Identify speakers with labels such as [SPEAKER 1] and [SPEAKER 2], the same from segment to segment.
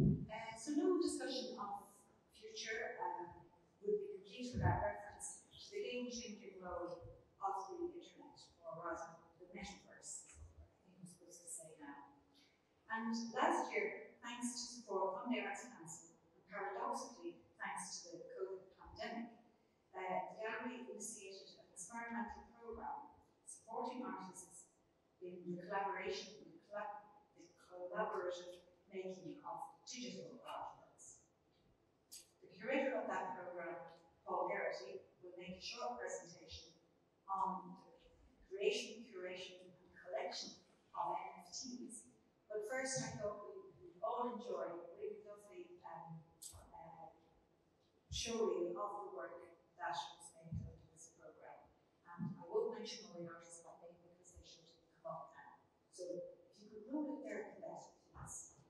[SPEAKER 1] So no discussion of future would be complete without reference to the game-changing role of the internet, or rather the metaverse, I think I'm supposed to say now. And last year, thanks to support from the Arts Council, and paradoxically thanks to the COVID pandemic, the Gallery initiated an experimental programme supporting artists in the collaborative making of digital artworks. The curator of that programme, Paul Geraghty, will make a short presentation on the creation, curation, and collection of NFTs. But first, I thought we'd all enjoy a really lovely showing of the work that was made into this programme. And I won't mention all the artists by name because they should come up now. So if you could roll it there, Colette, please.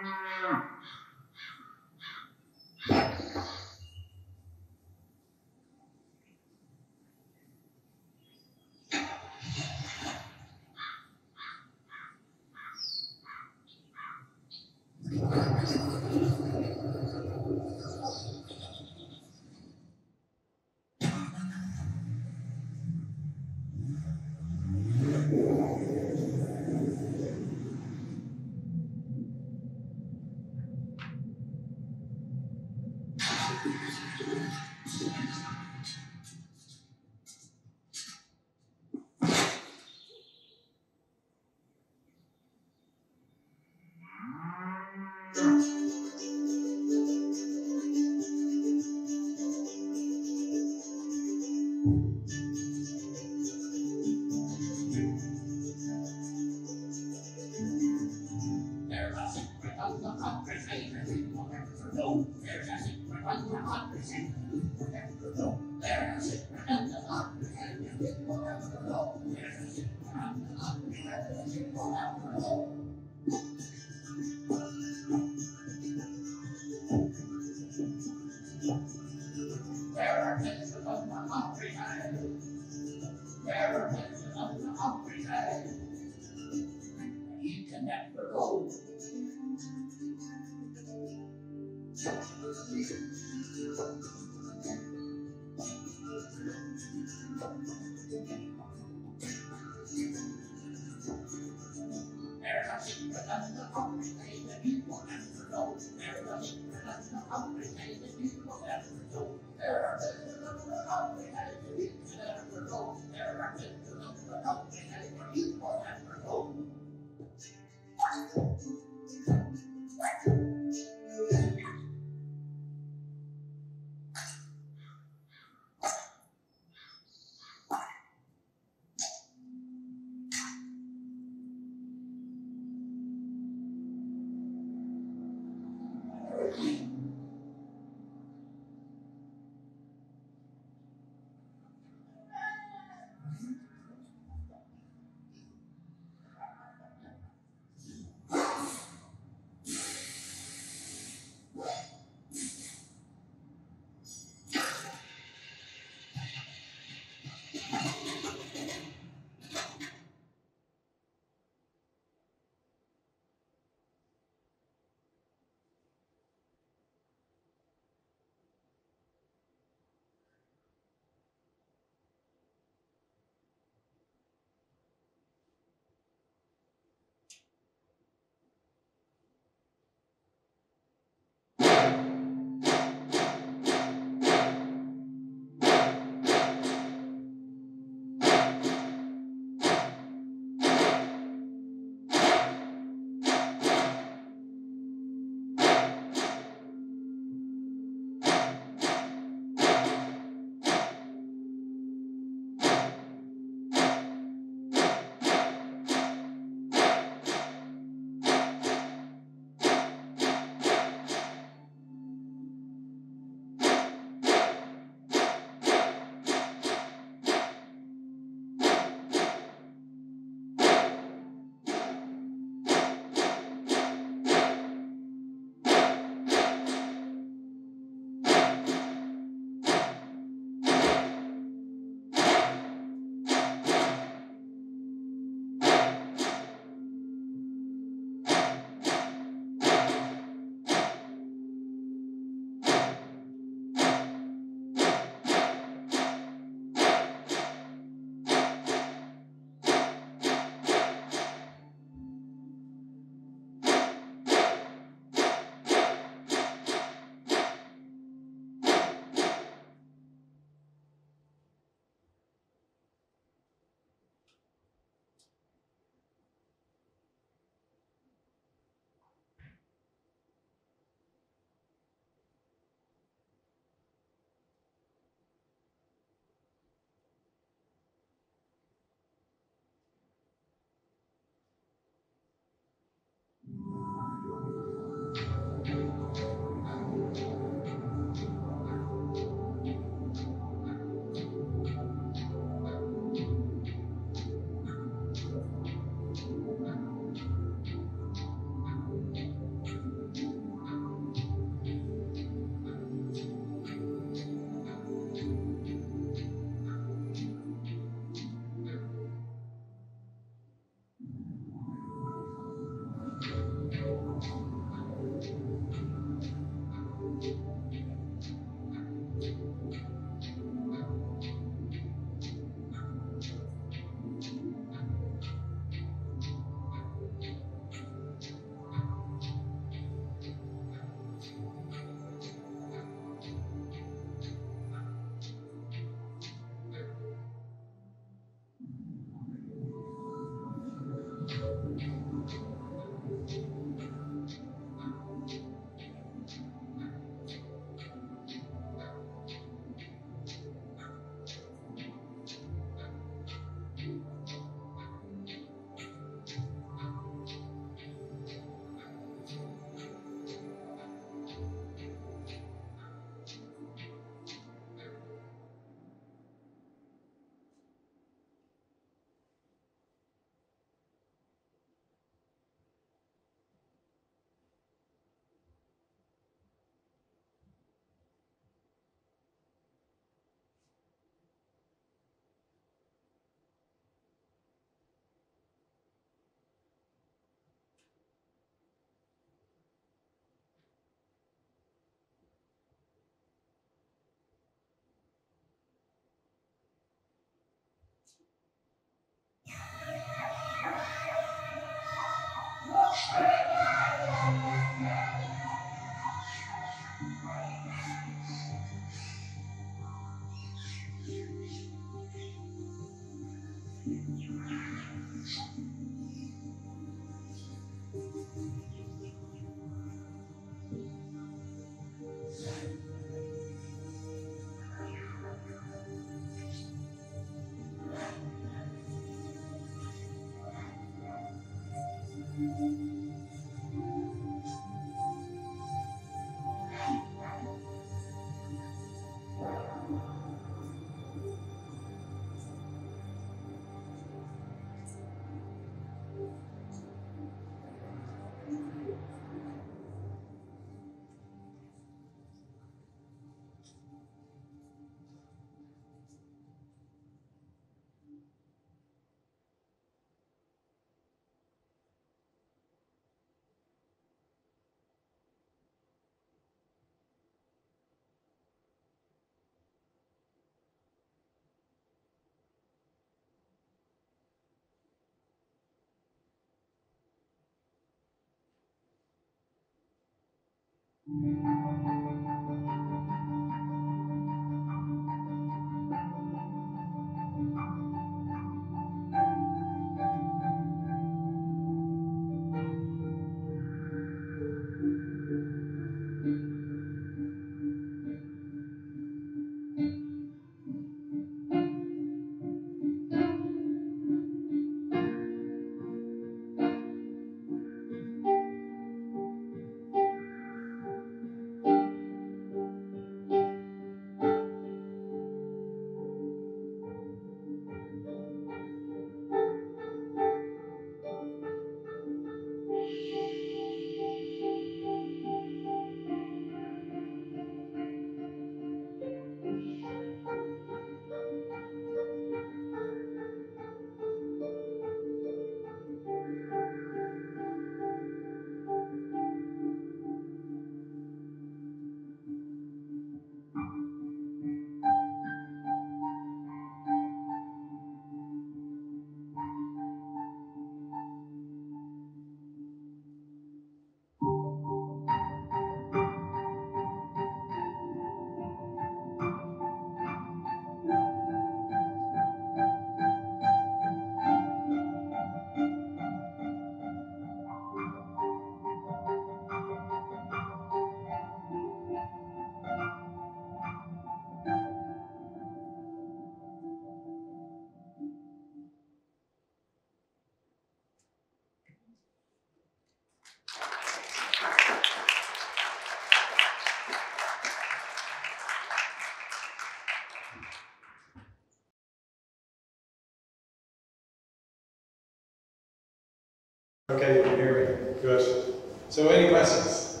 [SPEAKER 2] Okay, you can hear me. Good. So, any questions?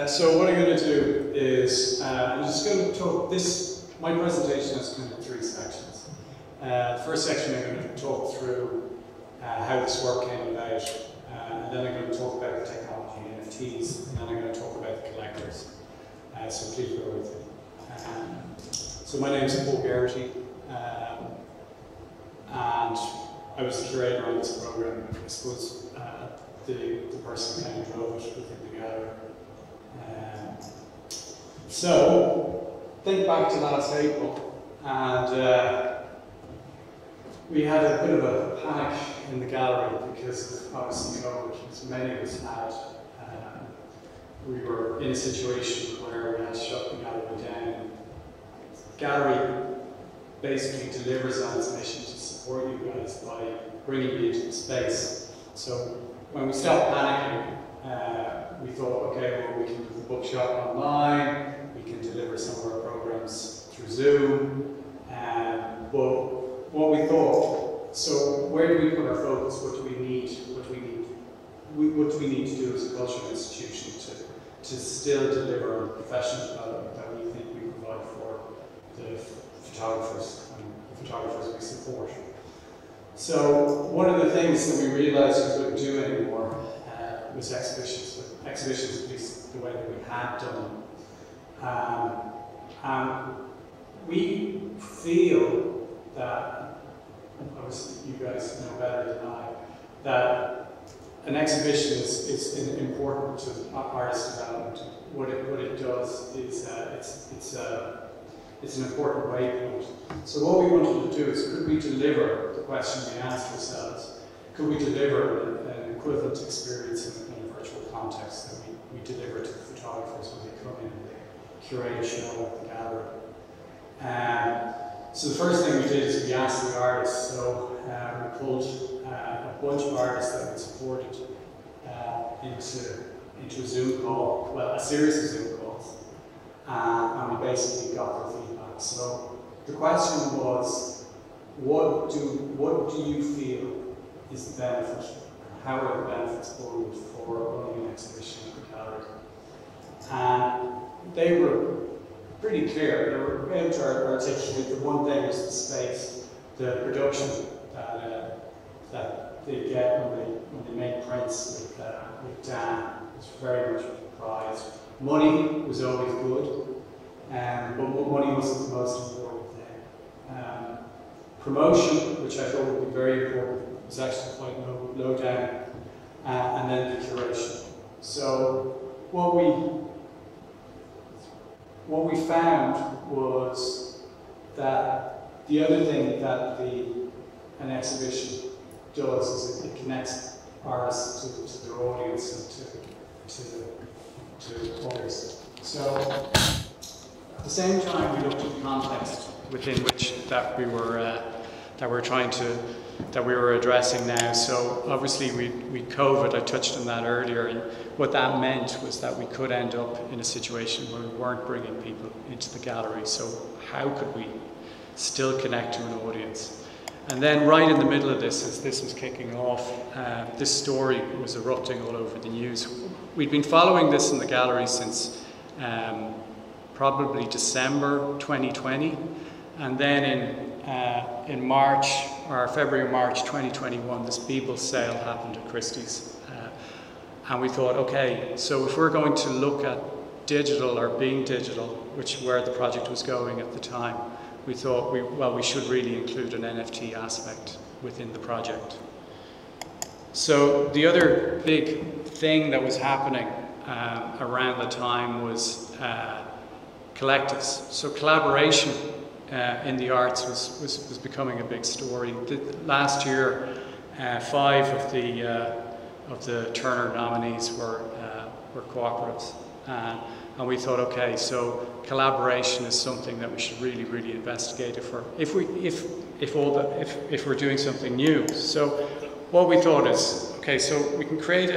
[SPEAKER 2] So what I'm going to do is I'm just going to talk this. My presentation has kind of three sections. The first section I'm going to talk through how this work came about, and then I'm going to talk about the technology, NFTs, and then I'm going to talk about the collectors. So please bear with me. So my name is Paul Geraghty, and I was the curator on this program. I suppose the person kind of drove it within the gallery. So think back to last April, and we had a bit of a panic in the gallery because of obviously COVID, as many of us had. We were in a situation where we had to shut the gallery down. The gallery basically delivers on its mission to support you guys by bringing you into the space. So when we stopped panicking, we thought, okay, well, we can do the bookshop online, we can deliver some of our programs through Zoom, but what we thought, so where do we put our focus? What do we need? What do we need to do as a cultural institution to still deliver on the professional development that we think we provide for the photographers and the photographers we support? So one of the things that we realised we couldn't do anymore was exhibitions, at least the way that we had done them. We feel that, obviously you guys know better than I, that an exhibition is important to artist development. What it does is it's an important waypoint. So what we wanted to do is, could we deliver the question we asked ourselves? Could we deliver an equivalent experience in a virtual context that we deliver to the photographers when they come in and they curate a show at the gallery? So the first thing we did is we asked the artists. So we a bunch of artists that we supported into a Zoom call, well, a series of Zoom calls, and we basically got their feedback. So the question was, what do you feel is the benefit? How are the benefits going for running an exhibition at the gallery? And they were pretty clear. They were able to articulate the one thing is the space, the production that they get when they make prints with Dan was very much prized. Money was always good, but money wasn't the most important thing. Promotion, which I thought would be very important, was actually quite low down, and then the curation. So what we found was that the other thing that an exhibition does is it connects artists to their audience and to others. So at the same time, we looked at the context within which that we were addressing now. So obviously we COVID, I touched on that earlier, and what that meant was that we could end up in a situation where we weren't bringing people into the gallery. So how could we still connect to an audience? And then right in the middle of this, as this was kicking off, this story was erupting all over the news. We'd been following this in the gallery since probably December 2020, and then in March, or February, March 2021, this Beeble sale happened at Christie's. And we thought, okay, so if we're going to look at digital or being digital, where the project was going at the time, we thought, we should really include an NFT aspect within the project. So the other big thing that was happening around the time was collectives. So collaboration in the arts was becoming a big story. Last year, 5 of the Turner nominees were cooperatives. And we thought, okay, so collaboration is something that we should really, really investigate if we're doing something new. So what we thought is, okay, so we can create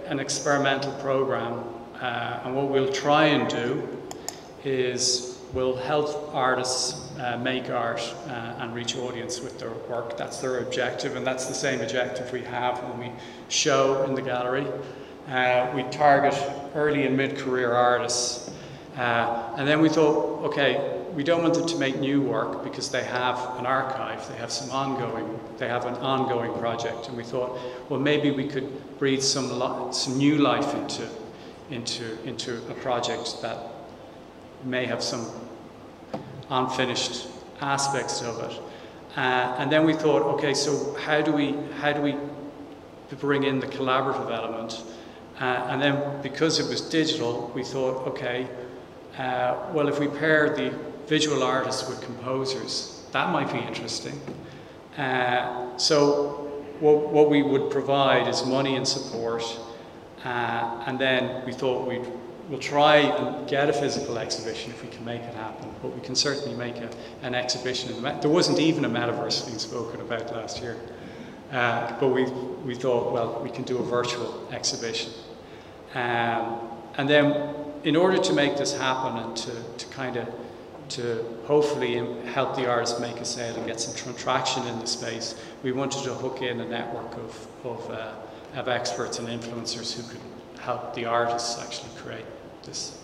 [SPEAKER 2] an experimental program, and what we'll try and do is we'll help artists make art and reach audience with their work. That's their objective, and that's the same objective we have when we show in the gallery. We target early and mid-career artists, and then we thought, okay, we don't want them to make new work because they have an archive, they have an ongoing project, and we thought, well, maybe we could breathe some new life into a project that may have some unfinished aspects of it, and then we thought, okay, so how do we bring in the collaborative element? And then because it was digital, we thought, okay, well, if we pair the visual artists with composers, that might be interesting. So what we would provide is money and support, and then we thought we'll try and get a physical exhibition if we can make it happen, but we can certainly make an exhibition. There wasn't even a metaverse being spoken about last year, but we thought, well, we can do a virtual exhibition. And then in order to make this happen and to hopefully help the artists make a sale and get some traction in the space, we wanted to hook in a network of experts and influencers who could help the artists actually create this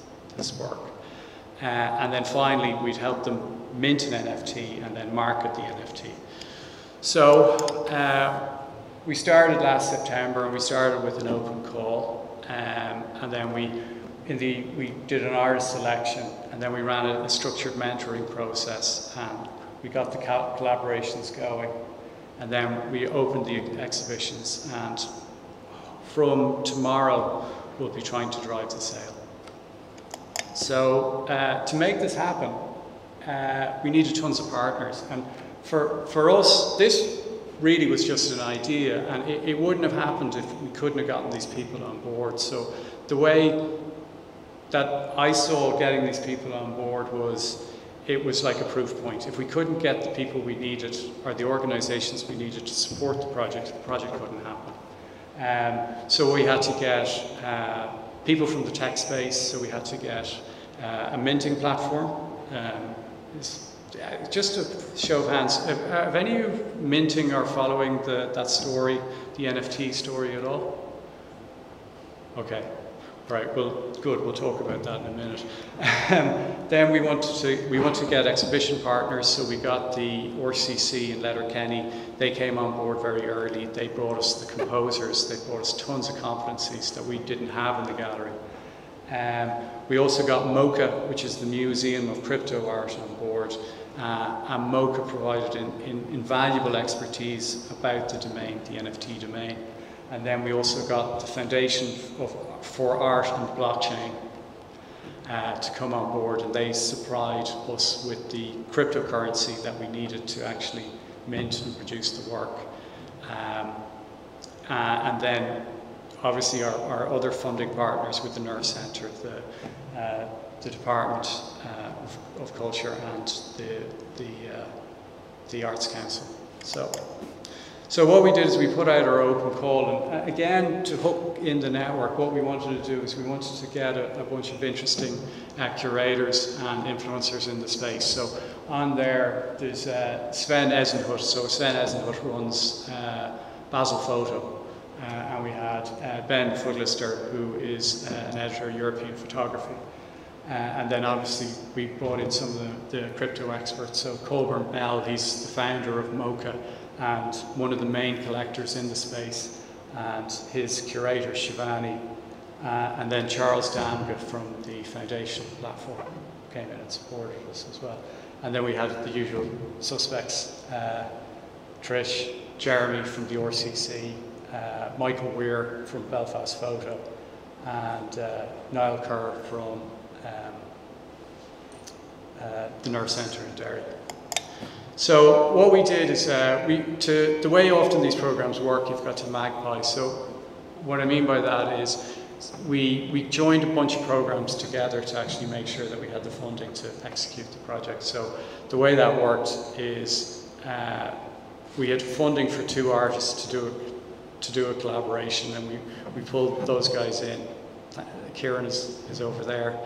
[SPEAKER 2] work. And then finally, we'd help them mint an NFT and then market the NFT. So we started last September, and we started with an open call. And then we did an artist selection, and then we ran a structured mentoring process, and we got the collaborations going, and then we opened the exhibitions, and from tomorrow we'll be trying to drive the sale. So to make this happen, we needed tons of partners, and for us, this really was just an idea, and it wouldn't have happened if we couldn't have gotten these people on board. So the way that I saw getting these people on board was it was like a proof point. If we couldn't get the people we needed, or the organizations we needed to support the project couldn't happen. So we had to get people from the tech space, so we had to get a minting platform. Just a show of hands, have any of you minting or following that story, the NFT story at all? Okay, right, well, good, we'll talk about that in a minute. Then we want to get exhibition partners, so we got the RCC in Letterkenny. They came on board very early. They brought us the composers. They brought us tons of competencies that we didn't have in the gallery. We also got MoCA, which is the Museum of Crypto Art, on board. And MoCA provided invaluable expertise about the domain, the NFT domain. And then we also got the Foundation for Art and Blockchain to come on board, and they supplied us with the cryptocurrency that we needed to actually mint and produce the work. And then obviously our other funding partners with the Nerve Centre, the Department of Culture and the Arts Council. So what we did is we put out our open call, and again, to hook in the network, what we wanted to do is we wanted to get a bunch of interesting curators and influencers in the space. So on there's Sven Eisenhut. So Sven Eisenhut runs Basel Photo, and we had Ben Fudlister, who is an editor of European Photography. And then obviously we brought in some of the crypto experts. So Colburn Bell, he's the founder of MoCA and one of the main collectors in the space, and his curator Shivani, and then Charles Damga from the Foundation platform came in and supported us as well. And then we had the usual suspects, Trish, Jeremy from the RCC, Michael Weir from Belfast Photo, and Niall Kerr from the Nerve Centre in Derry. So what we did is, the way often these programs work, you've got to magpie. So what I mean by that is we joined a bunch of programs together to actually make sure that we had the funding to execute the project. So the way that worked is we had funding for 2 artists to do a collaboration, and we pulled those guys in. Kieran is over there.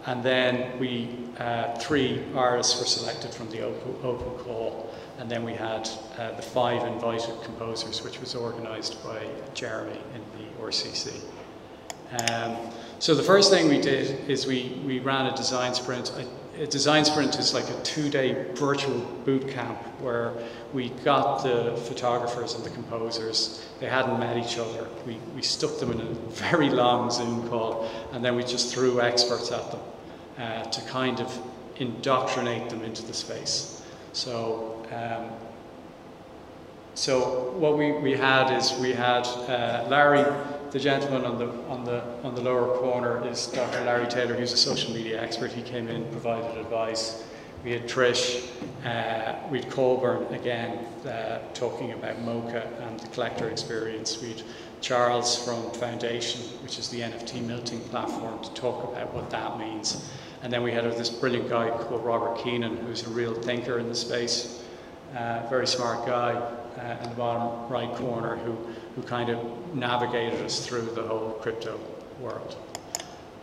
[SPEAKER 2] And then 3 artists were selected from the open call, and then we had the 5 invited composers, which was organised by Jeremy in the RCC. So the first thing we did is we ran a design sprint. A design sprint is like a 2-day virtual boot camp where we got the photographers and the composers. They hadn't met each other. We stuck them in a very long Zoom call, and then we just threw experts at them to kind of indoctrinate them into the space. So what we had is we had Larry, the gentleman on the lower corner is Dr. Larry Taylor, who's a social media expert. He came in, provided advice. We had Trish, we had Colburn again, talking about MoCA and the collector experience. We had Charles from Foundation, which is the NFT minting platform, to talk about what that means. And then we had this brilliant guy called Robert Keenan, who's a real thinker in the space, very smart guy in the bottom right corner, who kind of navigated us through the whole crypto world.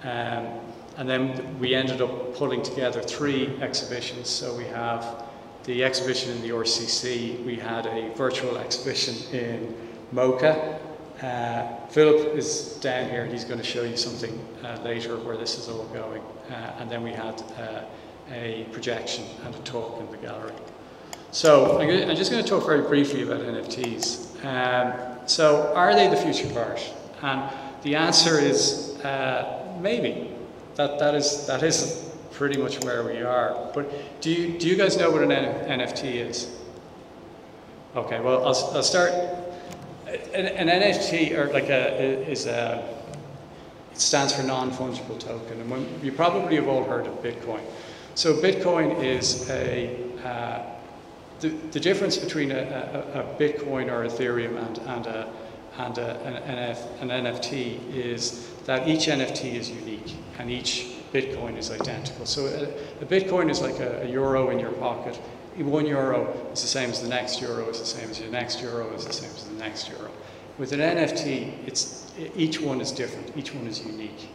[SPEAKER 2] And then we ended up pulling together 3 exhibitions. So we have the exhibition in the RCC, we had a virtual exhibition in MoCA. Philip is down here and he's going to show you something later where this is all going. And then we had a projection and a talk in the gallery. So I'm just going to talk very briefly about NFTs. So are they the future of art? And the answer is maybe. That is pretty much where we are. But do you guys know what an NFT is? Okay, well I'll start. An NFT, or like it stands for non-fungible token, and you probably have all heard of Bitcoin. So Bitcoin is the difference between a Bitcoin or Ethereum and an NFT is that each NFT is unique, and each Bitcoin is identical. So a Bitcoin is like a euro in your pocket. 1 euro is the same as the next euro, is the same as the next euro, is the same as the next euro. With an NFT, each one is different, each one is unique.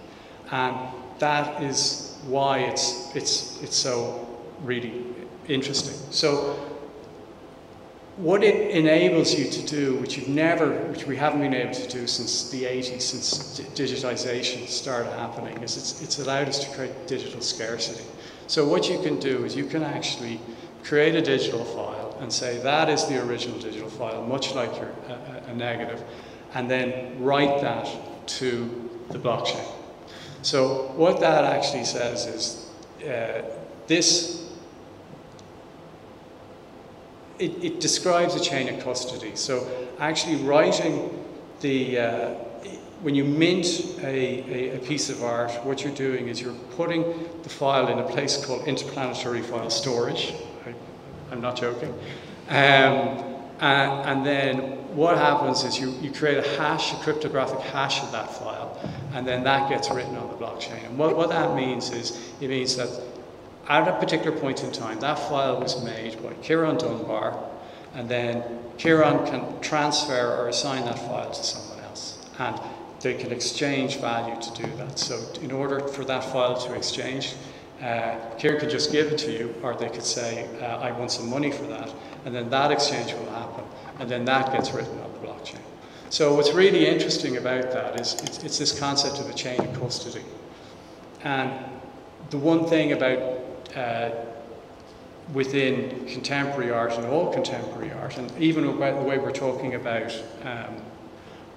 [SPEAKER 2] And that is why it's so really interesting. So what it enables you to do, which we haven't been able to do since the 80s, since digitization started happening, is it's allowed us to create digital scarcity. So what you can do is you can actually create a digital file and say that is the original digital file, much like a negative, and then write that to the blockchain. So what that actually says is it describes a chain of custody. So actually writing when you mint a piece of art, what you're doing is you're putting the file in a place called interplanetary file storage. I'm not joking. And then what happens is you create a hash, a cryptographic hash of that file, and then that gets written on the blockchain. And what that means is, it means that at a particular point in time, that file was made by Kieran Dunbar, and then Kieran can transfer or assign that file to someone else. And they can exchange value to do that. So in order for that file to exchange, Kieran could just give it to you, or they could say, I want some money for that, and then that exchange will happen, and then that gets written on the blockchain. So what's really interesting about that is it's this concept of a chain of custody. And the one thing about within contemporary art and all contemporary art, and even about the way we're talking about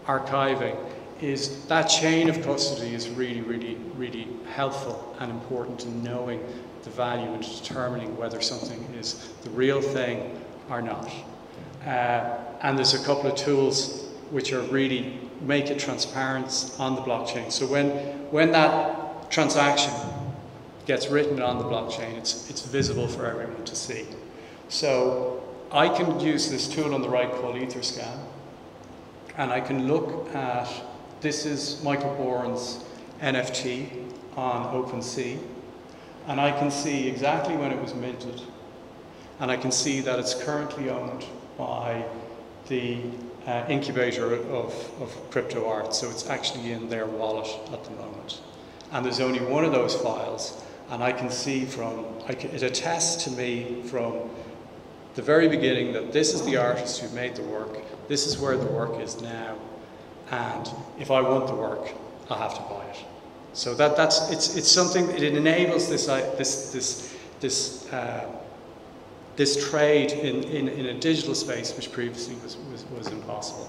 [SPEAKER 2] archiving, is that chain of custody is really, really, really helpful and important in knowing the value and determining whether something is the real thing or not. And there's a couple of tools which are really make it transparent on the blockchain. So when that transaction gets written on the blockchain, it's visible for everyone to see. So I can use this tool on the right called Etherscan, and I can look at, this is Michael Bourne's NFT on OpenSea, and I can see exactly when it was minted, and I can see that it's currently owned by the incubator of crypto art, so it's actually in their wallet at the moment. And there's only one of those files, and I can see it attests to me from the very beginning that this is the artist who made the work, this is where the work is now, and if I want the work, I'll have to buy it. So it's something, it enables this trade in a digital space which previously was impossible.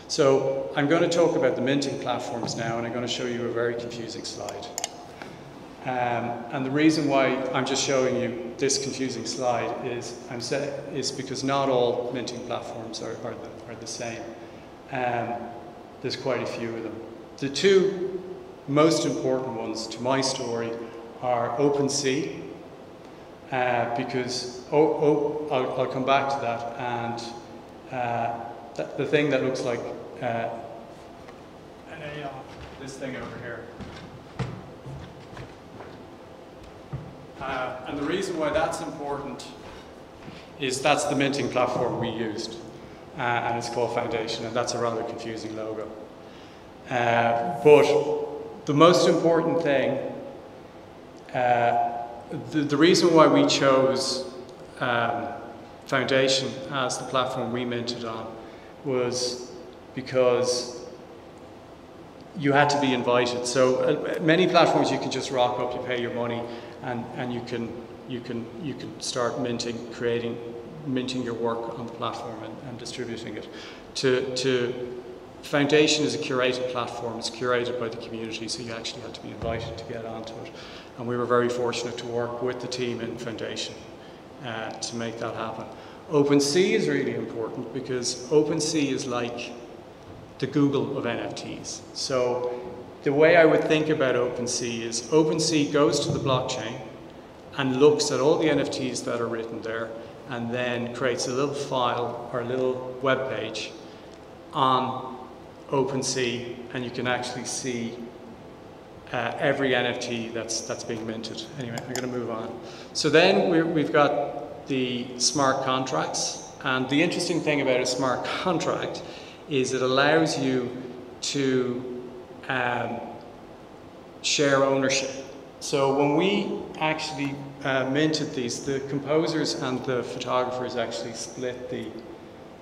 [SPEAKER 2] So I'm going to talk about the minting platforms now, and I'm going to show you a very confusing slide. And the reason why I'm just showing you this confusing slide is because not all minting platforms are the same. There's quite a few of them. The two most important ones to my story are OpenSea, because I'll come back to that, and the thing that looks like this thing over here. And the reason why that's important is that's the minting platform we used, and it's called Foundation, and that's a rather confusing logo. But the most important thing, the reason why we chose Foundation as the platform we minted on was because you had to be invited. So many platforms you can just rock up, you pay your money, and you can start minting your work on the platform and distributing it. To Foundation is a curated platform. It's curated by the community, so you actually had to be invited to get onto it. And we were very fortunate to work with the team in Foundation to make that happen. OpenSea is really important because OpenSea is like the Google of NFTs. So the way I would think about OpenSea is OpenSea goes to the blockchain and looks at all the NFTs that are written there, and then creates a little file or a little web page on OpenSea, and you can actually see every NFT that's being minted. Anyway, I'm going to move on. So then we've got the smart contracts, and the interesting thing about a smart contract is it allows you to share ownership. So when we actually minted these, the composers and the photographers actually split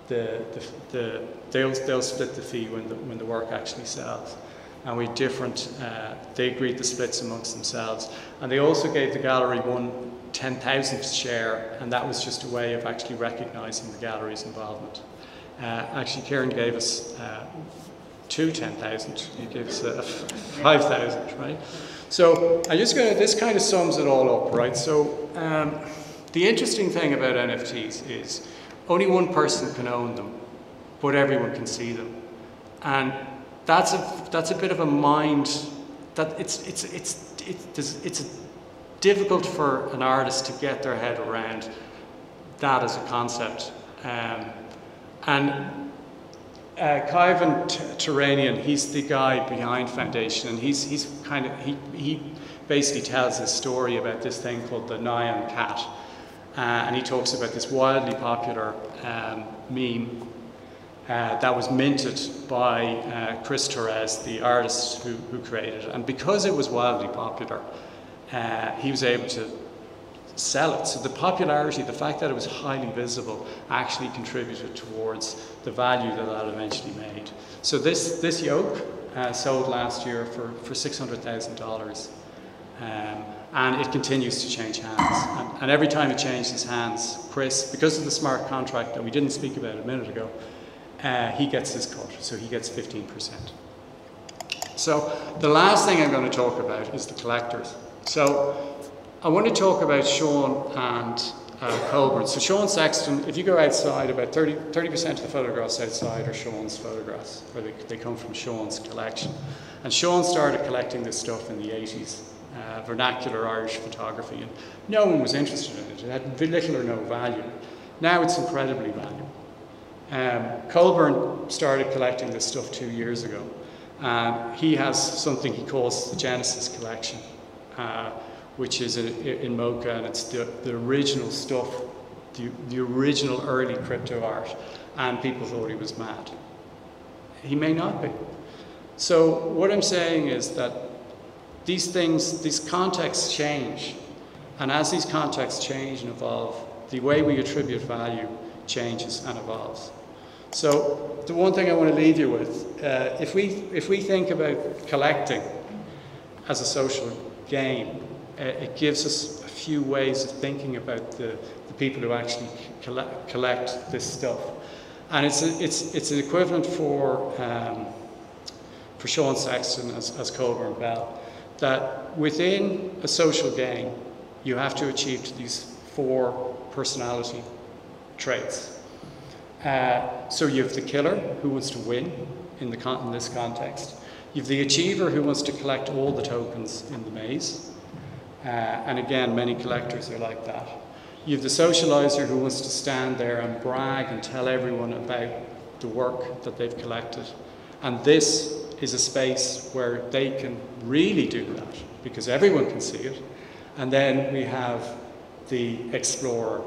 [SPEAKER 2] they'll split the fee when the work actually sells. And we different, they agreed the splits amongst themselves. And they also gave the gallery 1/10,000th share, and that was just a way of actually recognizing the gallery's involvement. Actually, Kieran gave us 2/10,000. He gave us 5,000, right? So I'm just going to, this kind of sums it all up, right? So the interesting thing about NFTs is only one person can own them, but everyone can see them. And that's a bit of a mind that it's difficult for an artist to get their head around that as a concept. And Kaivan Terranian, he's the guy behind Foundation, and he basically tells his story about this thing called the Nyan cat, and he talks about this wildly popular meme that was minted by Chris Torres, the artist who created it, and because it was wildly popular, he was able to sell it. So the popularity, the fact that it was highly visible, actually contributed towards the value that eventually made. So this yoke sold last year for $600,000, and it continues to change hands. And every time it changes hands, Chris, because of the smart contract that we didn't speak about a minute ago, he gets his cut, so he gets 15%. So the last thing I'm going to talk about is the collectors. So I want to talk about Sean and Colburn. So Sean Sexton, if you go outside, about 30% of the photographs outside are Sean's photographs, or they come from Sean's collection. And Sean started collecting this stuff in the 80s, vernacular Irish photography, and no one was interested in it. It had little or no value. Now it's incredibly valuable. Colburn started collecting this stuff 2 years ago. He has something he calls the Genesis collection, which is in Mocha, and it's the original stuff, the original early crypto art, and people thought he was mad. He may not be. So what I'm saying is that these contexts change, and as these contexts change and evolve, the way we attribute value changes and evolves. So the one thing I want to leave you with, if we think about collecting as a social game, it gives us a few ways of thinking about the people who actually collect this stuff, and it's an equivalent for Sean Sexton as Colburn Bell, that within a social game you have to achieve these 4 personality traits. So you have the killer who wants to win in this context. You have the achiever who wants to collect all the tokens in the maze. And again, many collectors are like that. You have the socializer who wants to stand there and brag and tell everyone about the work that they've collected. And this is a space where they can really do that because everyone can see it. And then we have the explorer,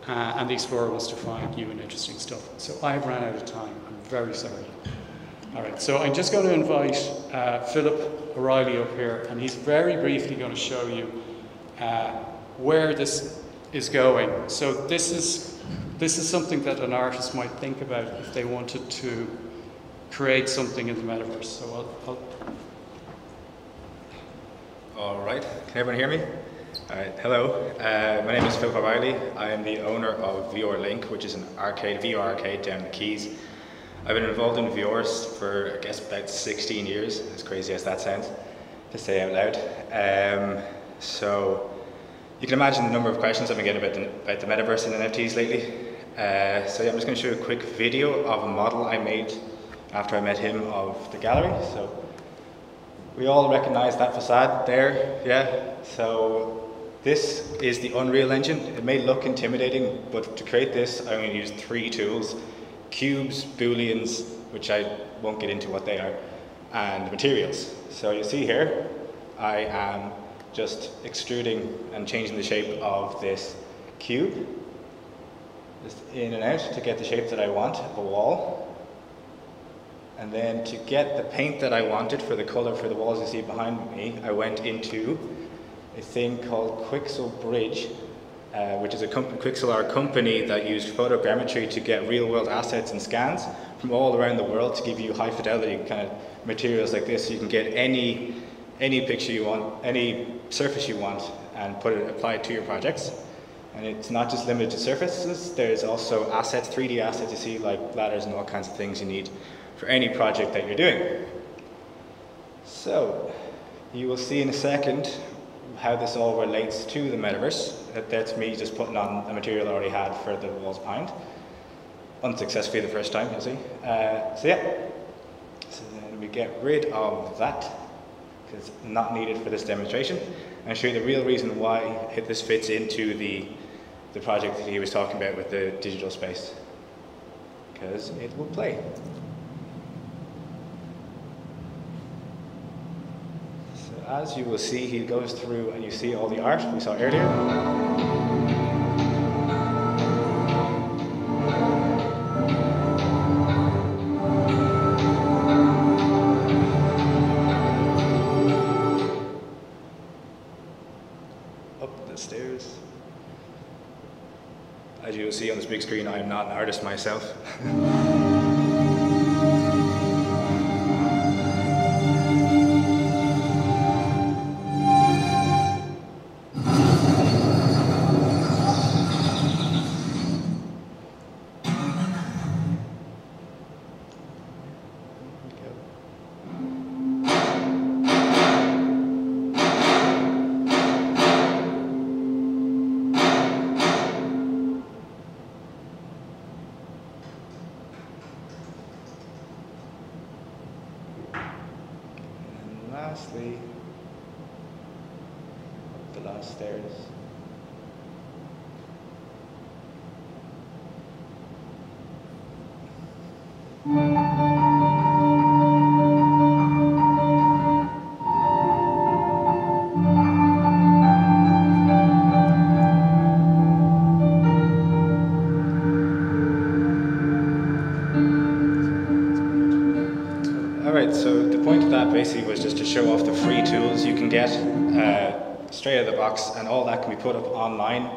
[SPEAKER 2] and the explorer wants to find new and interesting stuff. So I've run out of time. I'm very sorry. All right, so I'm just going to invite Philip O'Reilly up here, and he's very briefly going to show you where this is going. So this is something that an artist might think about if they wanted to create something in the metaverse. So
[SPEAKER 3] All right, can everyone hear me? All right, hello. My name is Philip O'Reilly. I am the owner of VR Link, which is an VR arcade down in the Keys. I've been involved in VRs for, I guess, about 16 years, as crazy as that sounds, to say out loud. So you can imagine the number of questions I've been getting about the metaverse and NFTs lately. So yeah, I'm just going to show you a quick video of a model I made after I met him of the gallery. So we all recognize that facade there, yeah? So this is the Unreal Engine. It may look intimidating, but to create this, I'm going to use 3 tools: cubes, booleans, which I won't get into what they are, and materials. So you see here, I am just extruding and changing the shape of this cube, just in and out to get the shape that I want of a wall. And then to get the paint that I wanted for the color for the walls you see behind me, I went into a thing called Quixel Bridge, which is Quixel are a company that used photogrammetry to get real-world assets and scans from all around the world to give you high-fidelity kind of materials like this, so you can get any picture you want, any surface you want, and apply it to your projects. And it's not just limited to surfaces. There's also assets, 3D assets you see, like ladders and all kinds of things you need for any project that you're doing. So you will see in a second how this all relates to the metaverse. That's me just putting on a material I already had for the walls behind. Unsuccessfully the first time, you'll see. So then we get rid of that, because it's not needed for this demonstration, and show you the real reason why this fits into the project that he was talking about with the digital space, because it will play. So as you will see, he goes through and you see all the art we saw earlier. Stairs. As you will see on this big screen, I am not an artist myself. Lastly, up the last stairs. Alright, so the point of that basically was just to show off the free tools you can get straight out of the box, and all that can be put up online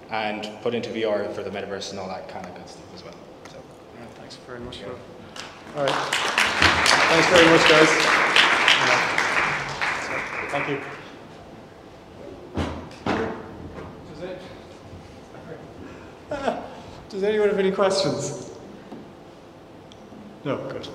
[SPEAKER 3] and put into VR for the metaverse and all that kind of good stuff as well. So,
[SPEAKER 2] thanks very much. All right. Thanks very much, guys. Thank you. Does anyone have any questions? No, good.